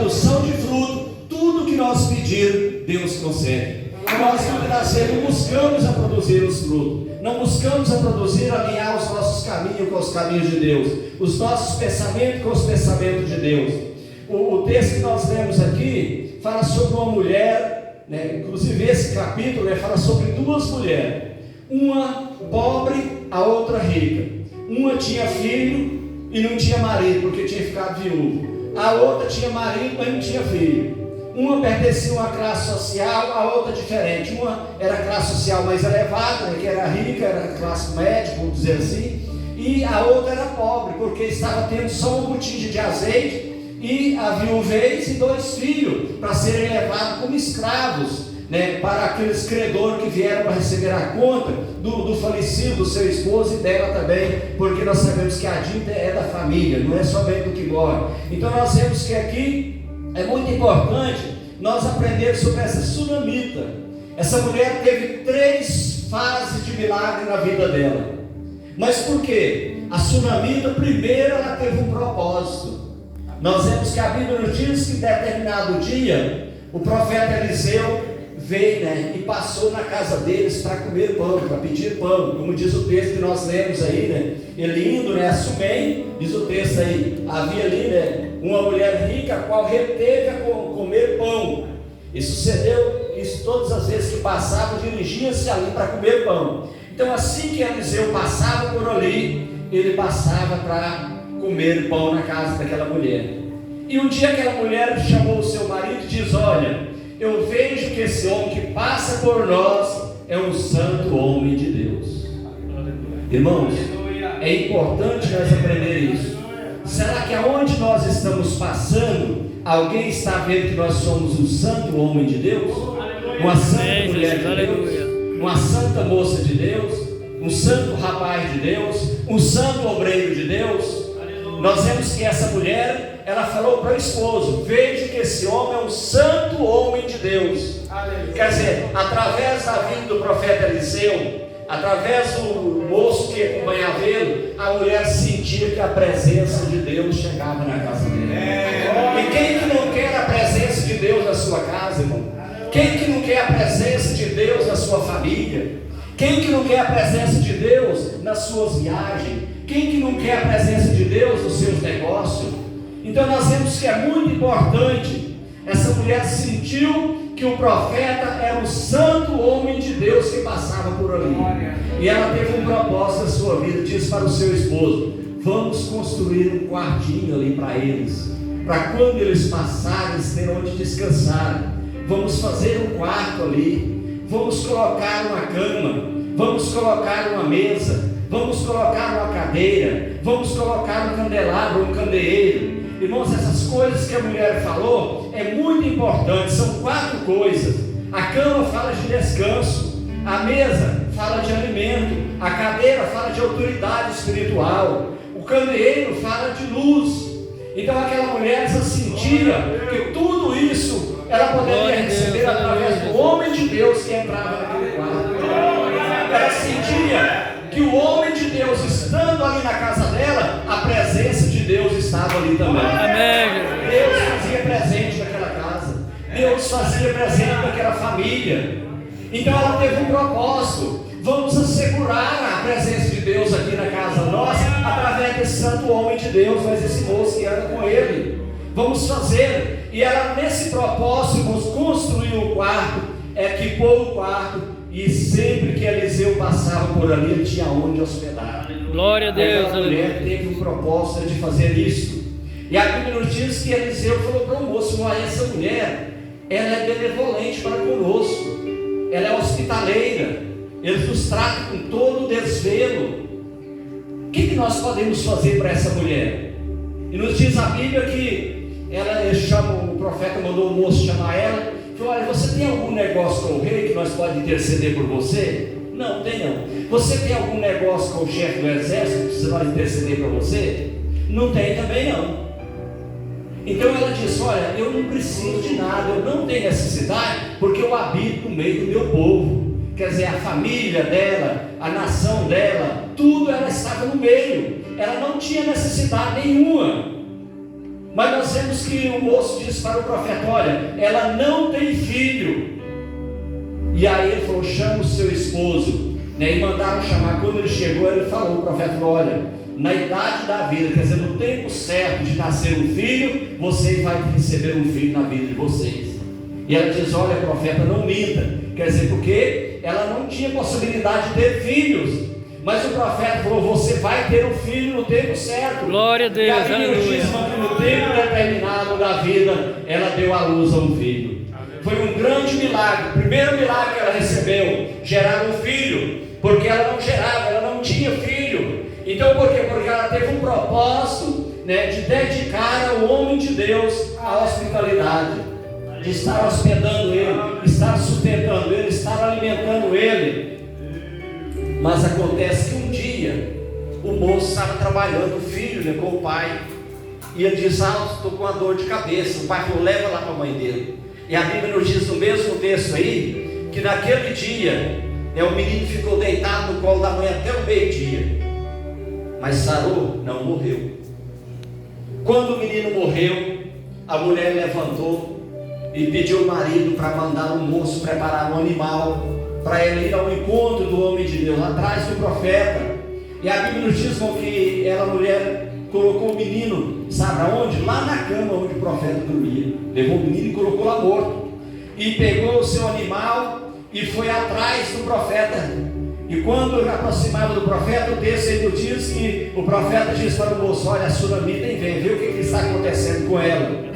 produção de fruto, tudo que nós pedir, Deus concede. Nós muitas vezes não buscamos a produzir os frutos, não buscamos a produzir, alinhar os nossos caminhos com os caminhos de Deus, os nossos pensamentos com os pensamentos de Deus. O texto que nós lemos aqui fala sobre uma mulher, né? Inclusive esse capítulo, né, fala sobre duas mulheres, uma pobre, a outra rica. Uma tinha filho e não tinha marido, porque tinha ficado viúva. A outra tinha marido, mas não tinha filho. Uma pertencia a uma classe social, a outra diferente. Uma era a classe social mais elevada, né, que era rica, era a classe média, vamos dizer assim. E a outra era pobre, porque estava tendo só um botija de azeite e a viuvez e 2 filhos, para serem levados como escravos, né, para aqueles credores que vieram para receber a conta do falecido, do seu esposo e dela também, porque nós sabemos que a dívida é da família, não é somente do que morre. Então nós vemos que aqui é muito importante nós aprendermos sobre essa sunamita. Essa mulher teve 3 fases de milagre na vida dela. Mas por quê? A sunamita, primeiro, ela teve um propósito. Nós vemos que a Bíblia nos diz que em determinado dia o profeta Eliseu veio, né, e passou na casa deles para comer pão, para pedir pão, como diz o texto que nós lemos aí, né? Ele indo, né, a Sumém, diz o texto aí, havia ali, né, uma mulher rica, a qual reteve a comer pão. E sucedeu isso todas as vezes que passava, dirigia-se ali para comer pão. Então assim que Eliseu passava por ali, ele passava para comer pão na casa daquela mulher. E um dia aquela mulher chamou o seu marido e diz: olha, eu vejo que esse homem que passa por nós é um santo homem de Deus. Irmãos, é importante nós aprender isso. Será que aonde nós estamos passando, alguém está vendo que nós somos um santo homem de Deus? Uma santa mulher de Deus? Uma santa moça de Deus? Um santo rapaz de Deus? Um santo obreiro de Deus? Nós vemos que essa mulher, ela falou para o esposo: veja que esse homem é um santo homem de Deus. Aleluia. Quer dizer, através da vida do profeta Eliseu, através do moço que acompanhava ele, a mulher sentia que a presença de Deus chegava na casa dele. E quem que não quer a presença de Deus na sua casa, irmão? Quem que não quer a presença de Deus na sua família? Quem que não quer a presença de Deus nas suas viagens? Quem que não quer a presença de Deus nos seus negócios? Então nós vemos que é muito importante. Essa mulher sentiu que o profeta era um santo homem de Deus que passava por ali. E ela teve um propósito na sua vida. Disse para o seu esposo: vamos construir um quartinho ali para eles, para quando eles passarem, eles terem onde descansar. Vamos fazer um quarto ali, vamos colocar uma cama, vamos colocar uma mesa, vamos colocar uma cadeira, vamos colocar um candelabro, um candeeiro. Irmãos, essas coisas que a mulher falou é muito importante. São 4 coisas. A cama fala de descanso, a mesa fala de alimento, a cadeira fala de autoridade espiritual, o candeeiro fala de luz. Então aquela mulher se sentia que tudo isso ela poderia receber através do homem de Deus que entrava naquele quarto. Ela sentia que o homem de Deus estando ali na casa dela, a presença de Deus estava ali também. Amém. Deus fazia presente naquela casa, Deus fazia presente naquela família. Então ela teve um propósito: vamos assegurar a presença de Deus aqui na casa nossa, através desse santo homem de Deus, mas esse moço que anda com ele. Vamos fazer. E ela, nesse propósito, vamos construir um quarto, equipou o quarto, e sempre que Eliseu passava por ali, ele tinha onde hospedar. Glória a Deus. Aquela mulher teve um propósito de fazer isso. E a Bíblia nos diz que Eliseu falou para o moço: olha, essa mulher, ela é benevolente para conosco, ela é hospitaleira, ele nos trata com todo o desvelo. O que nós podemos fazer para essa mulher? E nos diz a Bíblia que ela chama, o profeta mandou o moço chamar ela. Falou: olha, você tem algum negócio com o rei que nós podemos interceder por você? Não, tem não. Você tem algum negócio com o chefe do exército que nós interceder por você? Não tem também não. Então ela disse: olha, eu não preciso de nada, eu não tenho necessidade, porque eu habito no meio do meu povo. Quer dizer, a família dela, a nação dela, tudo ela estava no meio. Ela não tinha necessidade nenhuma. Mas nós vemos que o moço disse para o profeta: olha, ela não tem filho. E aí ele falou: chama o seu esposo, né? E mandaram chamar. Quando ele chegou, ele falou, o profeta falou: olha, na idade da vida, quer dizer, no tempo certo de nascer um filho, vocês vão receber um filho na vida de vocês. E ela diz: olha, profeta, não minta. Quer dizer, porque ela não tinha possibilidade de ter filhos, mas o profeta falou: você vai ter um filho no tempo certo. Glória a Deus, e a Bíblia diz que no tempo determinado da vida, ela deu à luz a um filho. Foi um grande milagre. O primeiro milagre que ela recebeu, gerar um filho, porque ela não gerava, ela não tinha filho. Então por quê? Porque ela teve um propósito, né, de dedicar ao homem de Deus a hospitalidade, de estar hospedando ele, estar sustentando ele, estar alimentando ele. Mas acontece que um dia o moço estava trabalhando, o filho, né, com o pai, e ele diz: estou com uma dor de cabeça. O pai falou: leva lá para a mãe dele. E a Bíblia nos diz no mesmo texto aí, que naquele dia, né, o menino ficou deitado no colo da mãe até o meio-dia, mas sarou, não morreu. Quando o menino morreu, a mulher levantou e pediu ao marido para mandar um moço preparar um animal, para ele ir ao encontro do homem de Deus, atrás do profeta. E a Bíblia nos diz que a mulher colocou o menino, sabe aonde? Lá na cama onde o profeta dormia. Levou o menino e colocou lá morto. E pegou o seu animal e foi atrás do profeta. E quando aproximava do profeta, o texto aí nos diz que o profeta disse para o moço: olha, a Sunamita vem ver o que está acontecendo com ela.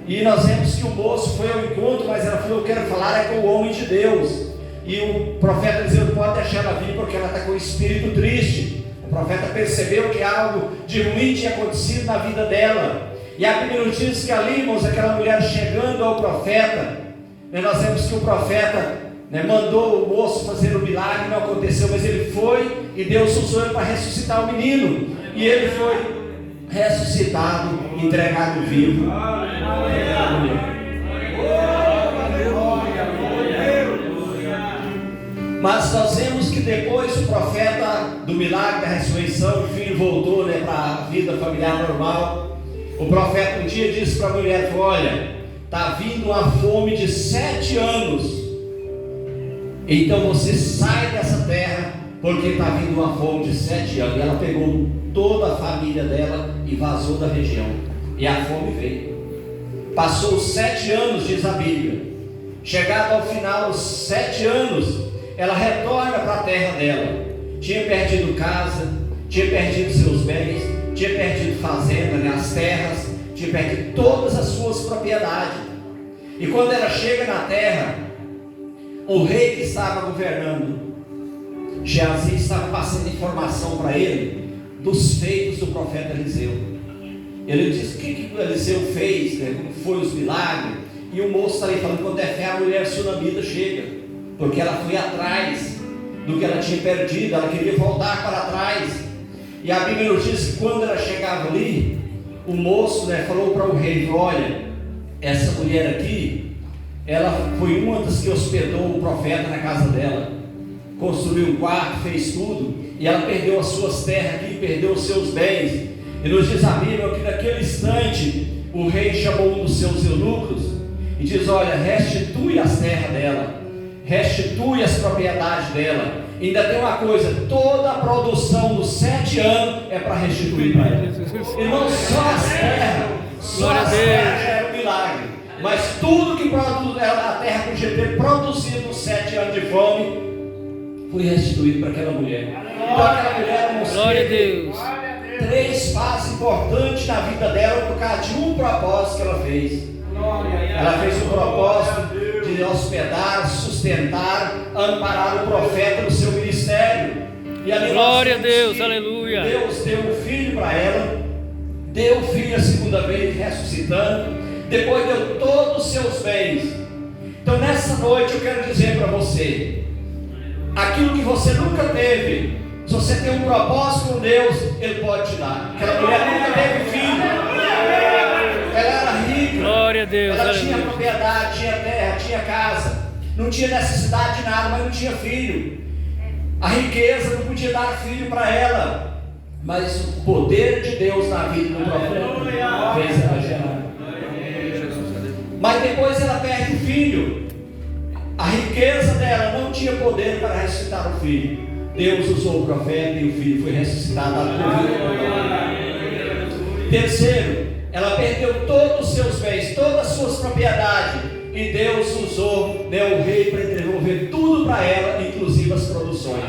E nós vemos que o moço foi ao encontro, mas ela falou: eu quero falar com o homem de Deus. E o profeta dizia: pode deixar ela vir, porque ela está com o espírito triste. O profeta percebeu que algo de ruim tinha acontecido na vida dela. E a Bíblia nos diz que ali, irmãos, aquela mulher chegando ao profeta, né, nós vemos que o profeta, né, mandou o moço fazer o milagre, não aconteceu, mas ele foi e Deus usou ele para ressuscitar o menino. E ele foi ressuscitado, entregado vivo. Mas nós vemos que depois o profeta do milagre da ressurreição, o filho voltou, né, para a vida familiar normal. O profeta um dia disse para a mulher: olha, está vindo uma fome de 7 anos, então você sai dessa terra, porque está vindo uma fome de 7 anos. E ela pegou toda a família dela e vazou da região, e a fome veio. Passou os 7 anos, diz a Bíblia. Chegado ao final, os 7 anos, ela retorna para a terra dela. Tinha perdido casa, tinha perdido seus bens, tinha perdido fazenda, né, as terras, tinha perdido todas as suas propriedades. E quando ela chega na terra, o rei que estava governando, Geazi, estava passando informação para ele dos feitos do profeta Eliseu. Ele disse: o que Eliseu fez, né, como foi os milagres. E o moço está ali falando: quando é fé, a mulher sunamita chega, porque ela foi atrás do que ela tinha perdido, ela queria voltar para trás. E a Bíblia nos diz que quando ela chegava ali, o moço, né, falou para o rei: olha, essa mulher aqui, ela foi uma das que hospedou o profeta na casa dela, construiu um quarto, fez tudo, e ela perdeu as suas terras aqui, perdeu os seus bens. E nos diz a Bíblia que naquele instante o rei chamou um dos seus eunucos e diz: olha, restitui as terras dela, restitui as propriedades dela. Ainda tem uma coisa: toda a produção dos 7 anos é para restituir para ela. E não só as terras, só as terras já era um milagre, mas tudo que produz a terra podia ter produzido nos 7 anos de fome foi restituído para aquela mulher. Então aquela mulher mostrou 3 fases importantes na vida dela por causa de um propósito que ela fez. Ela fez um propósito de hospedar, sustentar, amparar o profeta no seu ministério. E ali glória a Deus, aleluia. Deus deu um filho para ela, deu o filho a segunda vez, ressuscitando, depois deu todos os seus bens. Então nessa noite eu quero dizer para você: aquilo que você nunca teve, se você tem um propósito com Deus, Ele pode te dar. Aquela mulher nunca teve filho, ela era rica, glória a Deus, ela tinha propriedade, tinha terra, tinha casa, não tinha necessidade de nada, mas não tinha filho. A riqueza não podia dar filho para ela. Mas o poder de Deus na vida do profeta fez ela gerar. Mas depois ela perde o filho. A riqueza dela não tinha poder para ressuscitar o filho. Deus usou o profeta e o filho foi ressuscitado. Terceiro, ela perdeu todos os seus bens, todas as suas propriedades, e Deus usou o rei para devolver tudo para ela, inclusive as produções.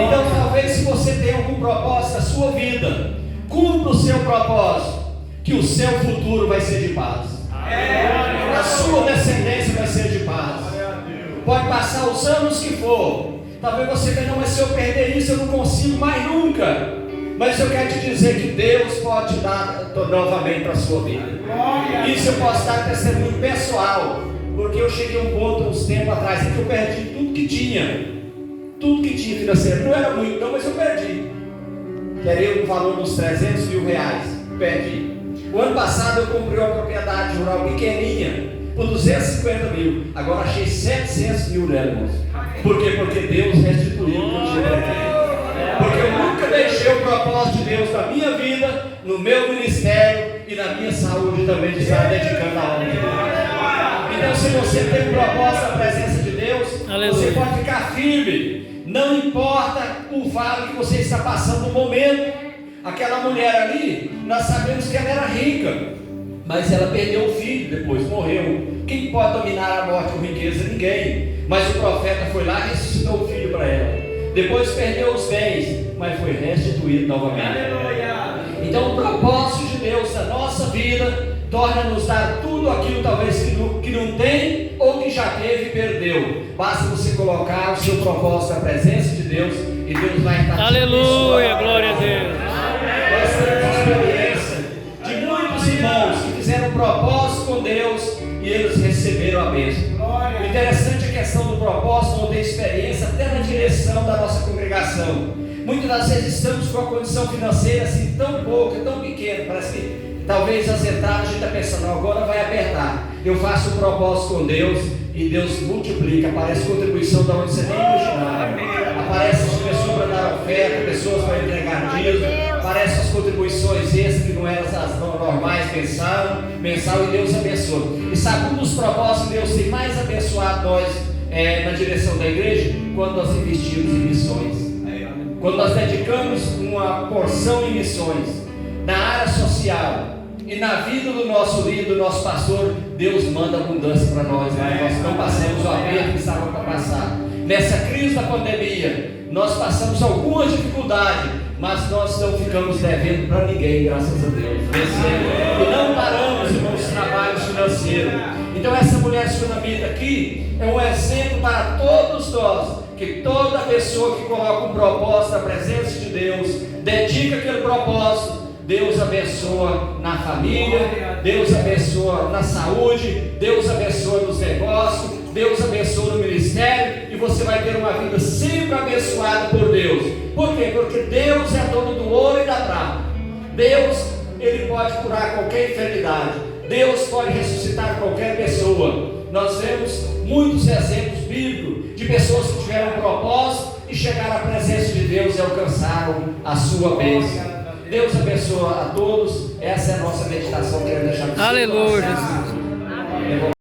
Então talvez, se você tem algum propósito na sua vida, cumpra o seu propósito, que o seu futuro vai ser de paz, a sua descendência vai ser de paz. Pode passar os anos que for, talvez você venha, não, mas se eu perder isso eu não consigo mais nunca. Mas eu quero te dizer que Deus pode te dar novamente para a sua vida. Isso eu posso dar testemunho pessoal, porque eu cheguei a um ponto uns tempos atrás em que eu perdi tudo que tinha financeiro. Não era muito não, mas eu perdi. Queria um valor de uns 300 mil reais, perdi. O ano passado eu comprei uma propriedade rural pequenininha por 250 mil, agora achei 700 mil nela, irmãos. Por quê? Porque Deus restituiu o que eu tinha. Porque eu nunca deixei o propósito de Deus na minha vida, no meu ministério e na minha saúde também, de estar dedicando a obra de Deus. Então, se você tem um propósito na presença de Deus, você pode ficar firme. Não importa o vale que você está passando no momento. Aquela mulher ali, nós sabemos que ela era rica, mas ela perdeu o filho, depois morreu. Quem pode dominar a morte com riqueza? Ninguém. Mas o profeta foi lá e ressuscitou o filho para ela. Depois perdeu os bens, mas foi restituído novamente. Então o propósito de Deus na nossa vida torna-nos dar tudo aquilo talvez que não tem ou que já teve e perdeu. Basta você colocar o seu propósito na presença de Deus e Deus vai estar. Aleluia, glória a Deus. Nós temos experiência de muitos irmãos que fizeram um propósito com Deus e eles receberam a bênção. O interessante é a questão do propósito, não tem experiência até na direção da nossa congregação. Muitas das vezes estamos com a condição financeira assim tão pouca, tão pequena, parece que talvez as entradas a gente está pensando, não, agora vai apertar. Eu faço um propósito com Deus e Deus multiplica, aparece contribuição da onde você nem imaginava. Aparece as pessoas para dar oferta, pessoas para entregar dízimo, aparecem as contribuições extras que não eram as normais mensal, e Deus abençoa. E sabe, um dos propósitos que Deus tem mais abençoado nós na direção da igreja? Quando nós investimos em missões. Quando nós dedicamos uma porção em missões, na área social e na vida do nosso líder, do nosso pastor, Deus manda abundância para nós. Nós não passamos o aperto que estava para passar. Nessa crise da pandemia, nós passamos alguma dificuldade, mas nós não ficamos devendo para ninguém, graças a Deus. E não paramos, irmãos, trabalhos financeiros. Então essa mulher sunamita aqui é um exemplo para todos nós, que toda pessoa que coloca um propósito na presença de Deus, dedica aquele propósito, Deus abençoa na família, Deus abençoa na saúde, Deus abençoa nos negócios, Deus abençoa no ministério, e você vai ter uma vida sempre abençoada por Deus. Por quê? Porque Deus é dono do ouro e da prata. Deus, Ele pode curar qualquer enfermidade. Deus pode ressuscitar qualquer pessoa. Nós vemos muitos exemplos bíblicos de pessoas que tiveram um propósito e chegaram à presença de Deus e alcançaram a sua bênção. Deus abençoa a todos. Essa é a nossa meditação que queremos deixar no seu coração. Aleluia, Jesus.